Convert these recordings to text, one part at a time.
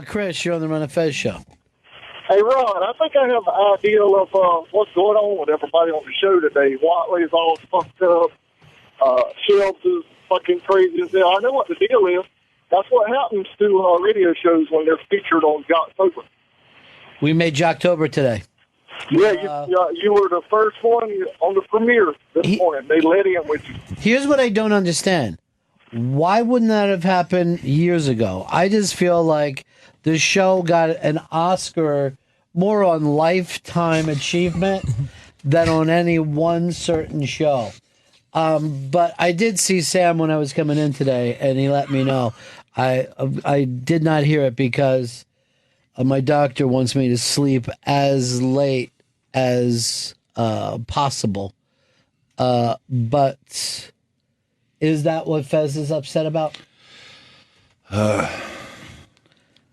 Chris, you're on the Ron and Fez Show. Hey, Ron, I think I have an idea of what's going on with everybody on the show today. Whatley's all fucked up. Shelves is fucking crazy as hell. I know what the deal is. That's what happens to radio shows when they're featured on Jocktober. We made Jocktober today. Yeah, you were the first one on the premiere this morning. They let in with you. Here's what I don't understand. Why wouldn't that have happened years ago? I just feel like the show got an Oscar more on lifetime achievement than on any one certain show. But I did see Sam when I was coming in today, and he let me know. I did not hear it because my doctor wants me to sleep as late as possible. But is that what Fez is upset about? Fez,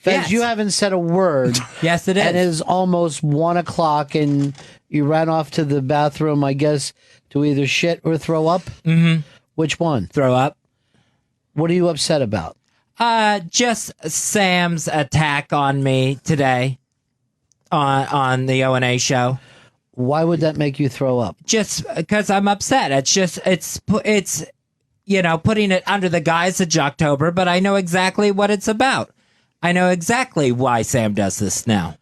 yes. You haven't said a word. Yes, it is. And it is almost 1 o'clock, and you ran off to the bathroom, I guess, to either shit or throw up? Mm-hmm. Which one? Throw up. What are you upset about? Just Sam's attack on me today on the O&A show. Why would that make you throw up? Just because I'm upset. It's putting it under the guise of Jocktober, but I know exactly what it's about. I know exactly why Sam does this now.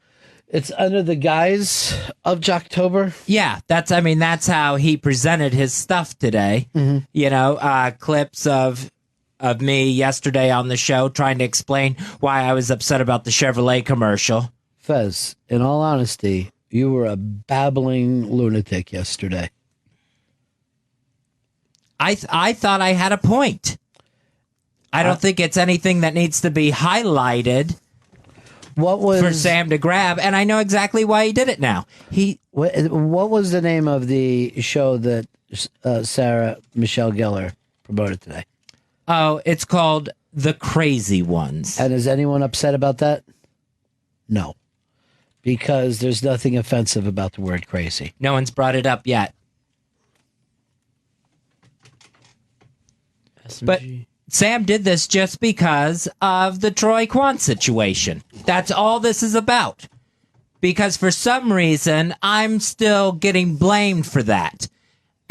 It's under the guise of Jocktober? Yeah, that's how he presented his stuff today. Mm-hmm. Clips of me yesterday on the show trying to explain why I was upset about the Chevrolet commercial. Fez, in all honesty, you were a babbling lunatic yesterday. I thought I had a point. I don't think it's anything that needs to be highlighted for Sam to grab, and I know exactly why he did it now. What was the name of the show that Sarah Michelle Gellar promoted today? Oh, it's called The Crazy Ones. And is anyone upset about that? No. Because there's nothing offensive about the word crazy. No one's brought it up yet. SMG. But Sam did this just because of the Troy Kwan situation. That's all this is about. Because for some reason, I'm still getting blamed for that.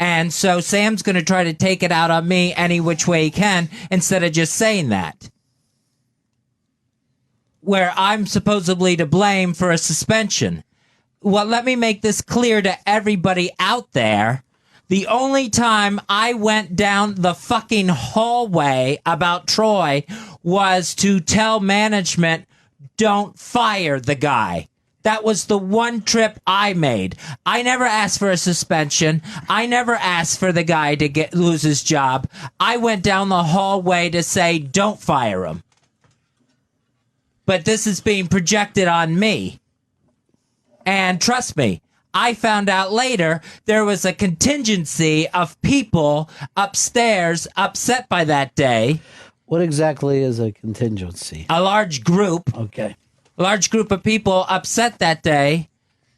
And so Sam's going to try to take it out on me any which way he can instead of just saying that. Where I'm supposedly to blame for a suspension. Well, let me make this clear to everybody out there. The only time I went down the fucking hallway about Troy was to tell management, don't fire the guy. That was the one trip I made. I never asked for a suspension. I never asked for the guy to lose his job. I went down the hallway to say, don't fire him. But this is being projected on me. And trust me, I found out later there was a contingency of people upstairs upset by that day. What exactly is a contingency? A large group. Okay. A large group of people upset that day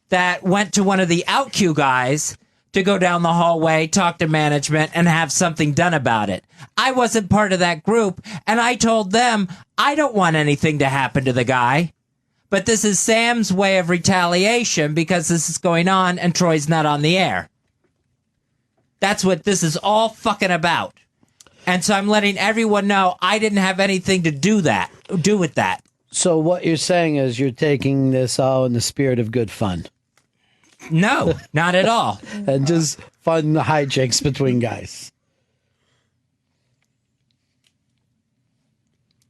that went to one of the OutQ guys to go down the hallway, talk to management, and have something done about it. I wasn't part of that group, and I told them I don't want anything to happen to the guy. But this is Sam's way of retaliation because this is going on and Troy's not on the air. That's what this is all fucking about. And so I'm letting everyone know I didn't have anything to do with that. So what you're saying is you're taking this all in the spirit of good fun. No, not at all. And just fun hijinks between guys.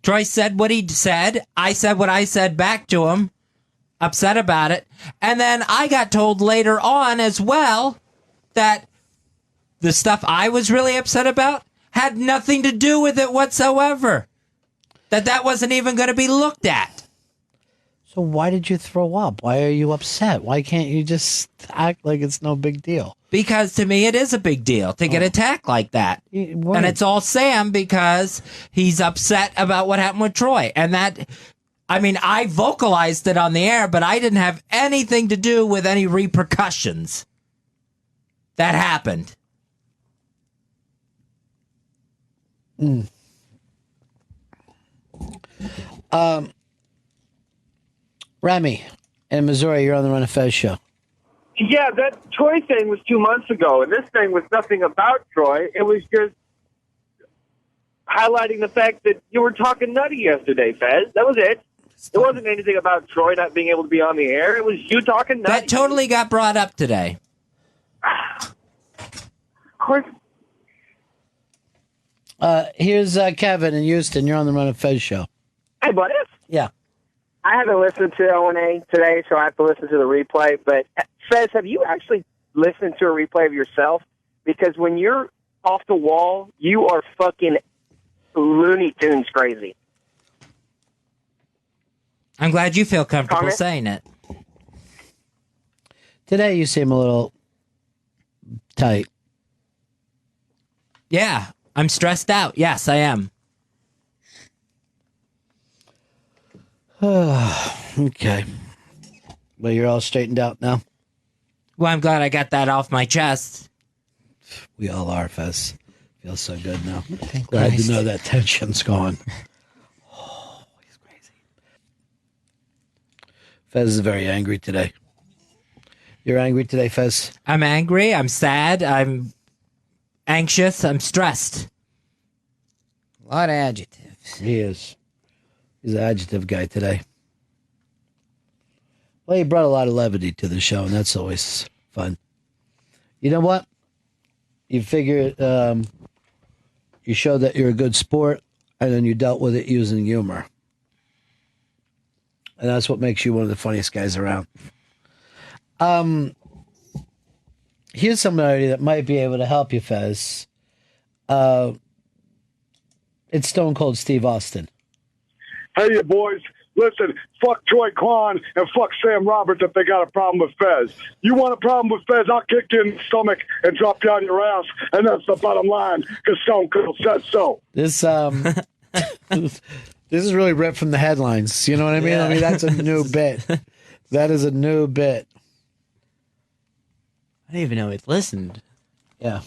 Troy said what he said. I said what I said back to him. Upset about it. And then I got told later on as well that the stuff I was really upset about had nothing to do with it whatsoever. That wasn't even going to be looked at. So why did you throw up? Why are you upset? Why can't you just act like it's no big deal? Because to me, it is a big deal to get attacked like that. And it's all Sam because he's upset about what happened with Troy. And I vocalized it on the air, but I didn't have anything to do with any repercussions that happened. Remy in Missouri, you're on the Ron and Fez Show. Yeah, that Troy thing was 2 months ago, and this thing was nothing about Troy. It was just highlighting the fact that you were talking nutty yesterday, Fez. That was it. It wasn't anything about Troy not being able to be on the air. It was you talking nutty. That totally got brought up today. Of course. Here's Kevin in Houston. You're on the Ron and Fez Show. Hey, buddy. Yeah. I haven't listened to O&A today, so I have to listen to the replay. But, Fez, have you actually listened to a replay of yourself? Because when you're off the wall, you are fucking Looney Tunes crazy. I'm glad you feel comfortable Comment? saying it. Today you seem a little tight. Yeah, I'm stressed out. Yes, I am. Okay. Well, you're all straightened out now? Well, I'm glad I got that off my chest. We all are, Fez. Feels so good now. Thank Glad Christ. to know that tension's gone. Oh, he's crazy. Fez is very angry today. You're angry today, Fez? I'm angry. I'm sad. I'm anxious. I'm stressed. A lot of adjectives. He is. He's an adjective guy today. Well, he brought a lot of levity to the show, and that's always fun. You know what? You figure you showed that you're a good sport, and then you dealt with it using humor. And that's what makes you one of the funniest guys around. Here's somebody that might be able to help you, Fez. It's Stone Cold Steve Austin. Hey, you boys. Listen, fuck Troy Kwan and fuck Sam Roberts if they got a problem with Fez. You want a problem with Fez, I'll kick you in the stomach and drop you on your ass, and that's the bottom line, because Stone Cold said so. This this is really ripped from the headlines. You know what I mean? Yeah. I mean, that's a new bit. That is a new bit. I didn't even know it listened. Yeah.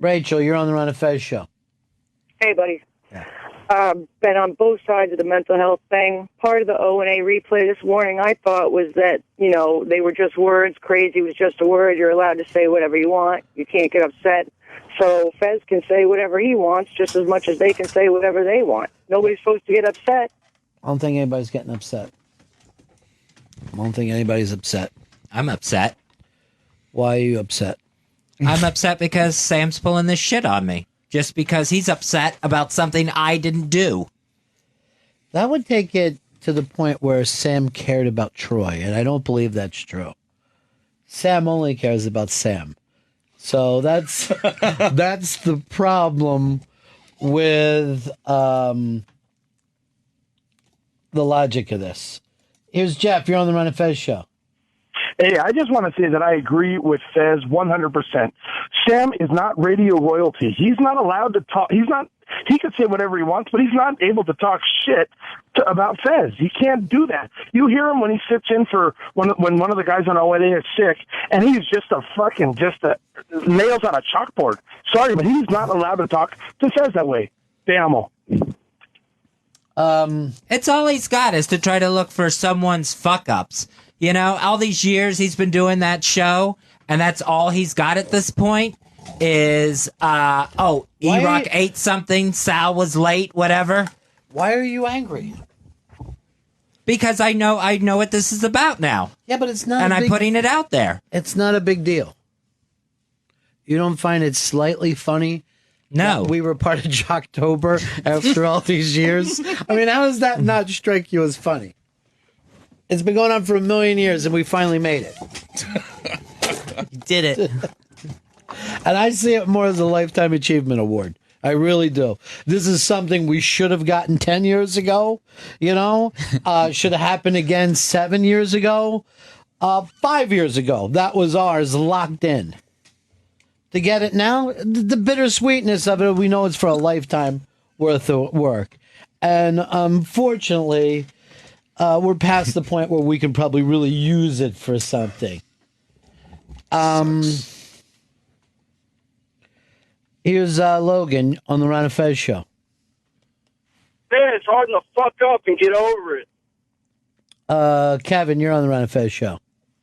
Rachel, you're on the Ron and Fez Show. Hey, buddy. Been on both sides of the mental health thing. Part of the O&A replay this morning, I thought, was that, you know, they were just words. Crazy was just a word. You're allowed to say whatever you want. You can't get upset. So Fez can say whatever he wants just as much as they can say whatever they want. Nobody's supposed to get upset. I don't think anybody's getting upset. I don't think anybody's upset. I'm upset. Why are you upset? I'm upset because Sam's pulling this shit on me. Just because he's upset about something I didn't do. That would take it to the point where Sam cared about Troy, and I don't believe that's true. Sam only cares about Sam. So that's that's the problem with the logic of this. Here's Jeff. You're on the Ron and Fez Show. Hey, I just want to say that I agree with Fez 100%. Sam is not radio royalty. He's not allowed to talk. He can say whatever he wants, but he's not able to talk shit about Fez. He can't do that. You hear him when he sits in for when one of the guys on O&A is sick, and he's just a nails on a chalkboard. Sorry, but he's not allowed to talk to Fez that way. Damn. It's all he's got is to try to look for someone's fuck-ups. You know, all these years he's been doing that show, and that's all he's got at this point is, E-Rock ate something, Sal was late, whatever. Why are you angry? Because I know what this is about now. Yeah, but it's not. And I'm putting it out there. It's not a big deal. You don't find it slightly funny? No. We were part of Jocktober after all these years. I mean, how does that not strike you as funny? It's been going on for 1,000,000 years, and we finally made it. You did it. And I see it more as a Lifetime Achievement Award. I really do. This is something we should have gotten 10 years ago, you know? Should have happened again 7 years ago. 5 years ago. That was ours, locked in. To get it now, the bittersweetness of it, we know it's for a lifetime worth of work. And unfortunately, we're past the point where we can probably really use it for something. Here's Logan on the Ron and Fez Show. Fez, harden the fuck up and get over it. Kevin, you're on the Ron and Fez Show.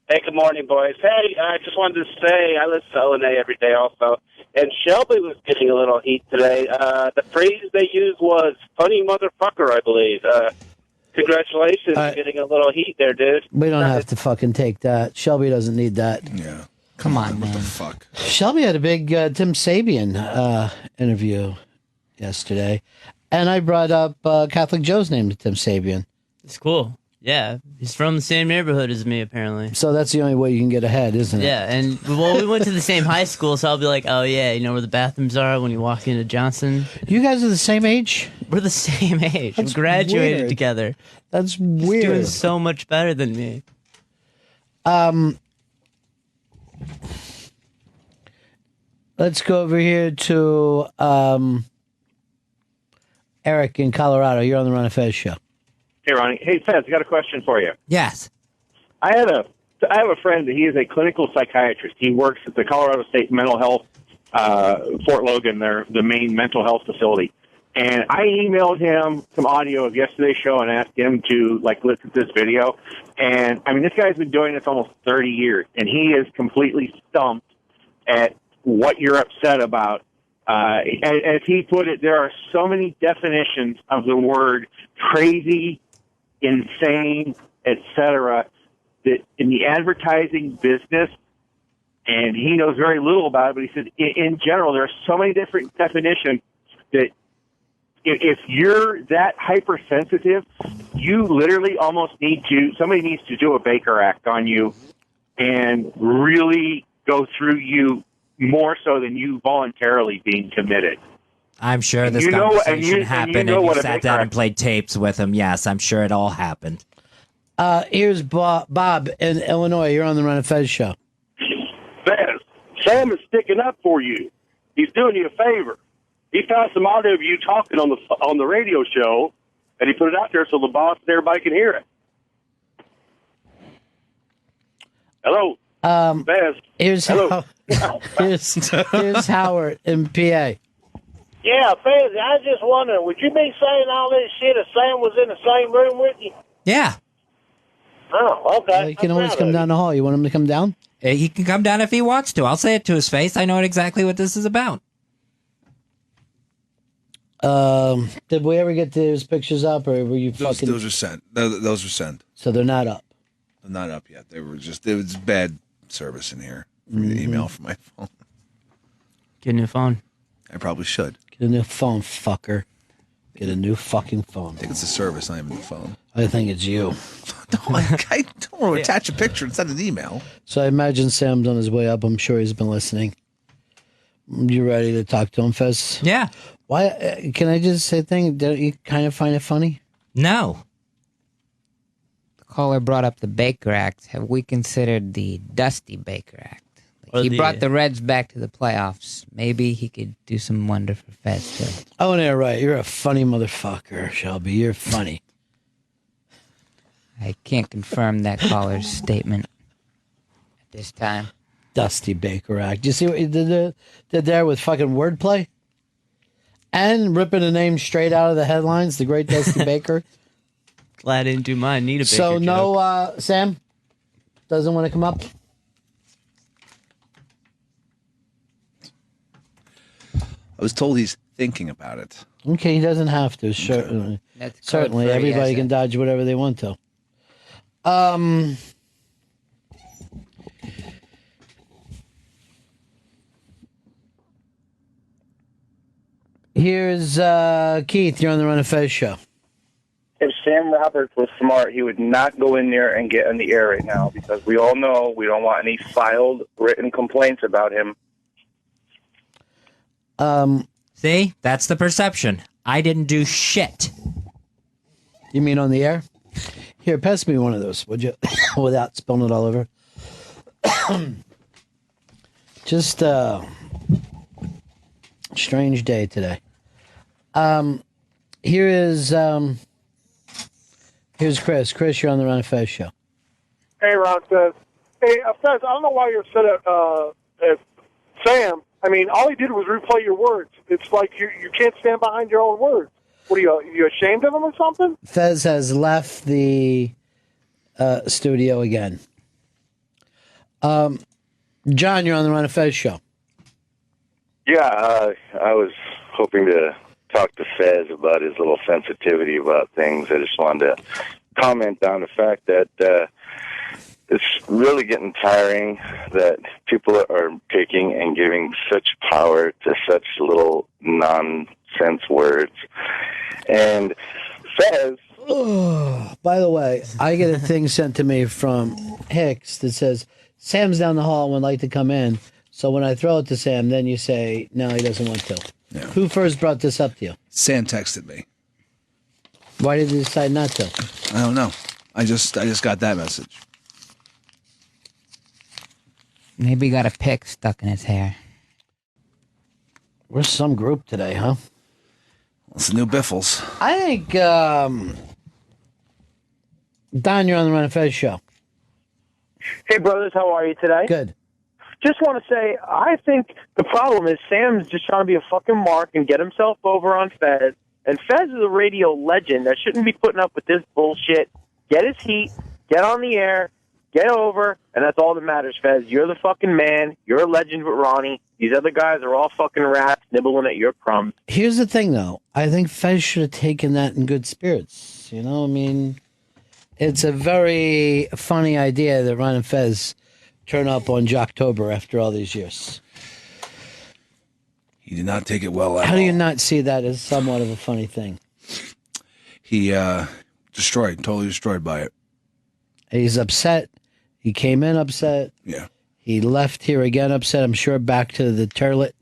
Hey, good morning, boys. Hey, I just wanted to say I listen to O&A every day also, and Shelby was getting a little heat today. The phrase they used was funny motherfucker, I believe. Congratulations on getting a little heat there, dude. We don't have to fucking take that. Shelby doesn't need that. Yeah. Come on, man. What the fuck? Shelby had a big Tim Sabian interview yesterday, and I brought up Catholic Joe's name to Tim Sabian. It's cool. Yeah, he's from the same neighborhood as me, apparently. So that's the only way you can get ahead, isn't it? Yeah, and well, we went to the same high school, so I'll be like, oh yeah, you know where the bathrooms are when you walk into Johnson? You guys are the same age? We're the same age. That's we graduated weird. together. That's He's weird. doing so much better than me. Let's go over here to Eric in Colorado. You're on the Ron and Fez Show. Hey, Ronnie. Hey, Fez, I got a question for you. Yes. I have a friend that he is a clinical psychiatrist. He works at the Colorado State Mental Health, Fort Logan, the main mental health facility. And I emailed him some audio of yesterday's show and asked him to listen to this video. And I mean, this guy's been doing this almost 30 years, and he is completely stumped at what you're upset about. As he put it, there are so many definitions of the word crazy, insane, etc., that in the advertising business, and he knows very little about it, but he said in general there are so many different definitions that if you're that hypersensitive, you literally somebody needs to do a Baker Act on you and really go through you more so than you voluntarily being committed. I'm sure this conversation happened, and you sat down and played tapes with him. Yes, I'm sure it all happened. Here's Bob in Illinois. You're on the Ron and Fez Show. Fez, Sam is sticking up for you. He's doing you a favor. He found some audio of you talking on the radio show, and he put it out there so the boss and everybody can hear it. Hello, Fez. Here's Howard in PA. Yeah, Fez, I was just wondering, would you be saying all this shit if Sam was in the same room with you? Yeah. Oh, okay. You can always come down the hall. You want him to come down? He can come down if he wants to. I'll say it to his face. I know exactly what this is about. Did we ever get those pictures up, or were you fucking... Those are sent. Those were sent. So they're not up? They're not up yet. It was bad service in here. The email from my phone. Get a new phone. I probably should. Get a new phone, fucker. Get a new fucking phone. I think it's the service, not even the phone. I think it's you. I don't want to attach a picture and send an email. So I imagine Sam's on his way up. I'm sure he's been listening. You ready to talk to him, Fez? Yeah. Why? Can I just say a thing? Don't you kind of find it funny? No. The caller brought up the Baker Act. Have we considered the Dusty Baker Act? He brought the Reds back to the playoffs. Maybe he could do some wonder for Fez, too. Oh, no, right. You're a funny motherfucker, Shelby. You're funny. I can't confirm that caller's statement at this time. Dusty Baker Act. You see what he did there with fucking wordplay? And ripping a name straight out of the headlines, the great Dusty Baker. Glad I didn't do mine. Need a Baker So, no, joke. Sam doesn't want to come up? I was told he's thinking about it. Okay, he doesn't have to. Certainly, certainly, everybody can dodge whatever they want to. Here's Keith. You're on the Ron and Fez Show. If Sam Roberts was smart, he would not go in there and get on the air right now, because we all know we don't want any filed written complaints about him. See, that's the perception. I didn't do shit. You mean on the air? Here, pass me one of those, would you? Without spilling it all over. Just strange day today. Here's Chris. Chris, you're on the Ron and Fez Show. Hey, Ron Fez. Hey, Fez, I don't know why you're upset at Sam. I mean, all he did was replay your words. It's like you can't stand behind your own words. What are you ashamed of him or something? Fez has left the studio again. John, you're on the Ron and Fez Show. Yeah, I was hoping to talk to Fez about his little sensitivity about things. I just wanted to comment on the fact that it's really getting tiring that people are taking and giving such power to such little nonsense words. And Fez... Oh, by the way, I get a thing sent to me from Hicks that says, Sam's down the hall and would like to come in. So when I throw it to Sam, then you say, no, he doesn't want to. Yeah. Who first brought this up to you? Sam texted me. Why did you decide not to? I don't know. I just got that message. Maybe he got a pick stuck in his hair. We're some group today, huh? It's the new Biffles. I think, Don, you're on the Ron and Fez Show. Hey, brothers, how are you today? Good. Just want to say, I think the problem is Sam's just trying to be a fucking mark and get himself over on Fez. And Fez is a radio legend that shouldn't be putting up with this bullshit. Get his heat, get on the air, get over, and that's all that matters, Fez. You're the fucking man. You're a legend with Ronnie. These other guys are all fucking rats nibbling at your crumbs. Here's the thing, though. I think Fez should have taken that in good spirits. You know, I mean, it's a very funny idea that Ron and Fez turn up on Jocktober after all these years. He did not take it well at all. How do you not see that as somewhat of a funny thing? He totally destroyed by it. He's upset. He came in upset. Yeah. He left here again upset. I'm sure back to the toilet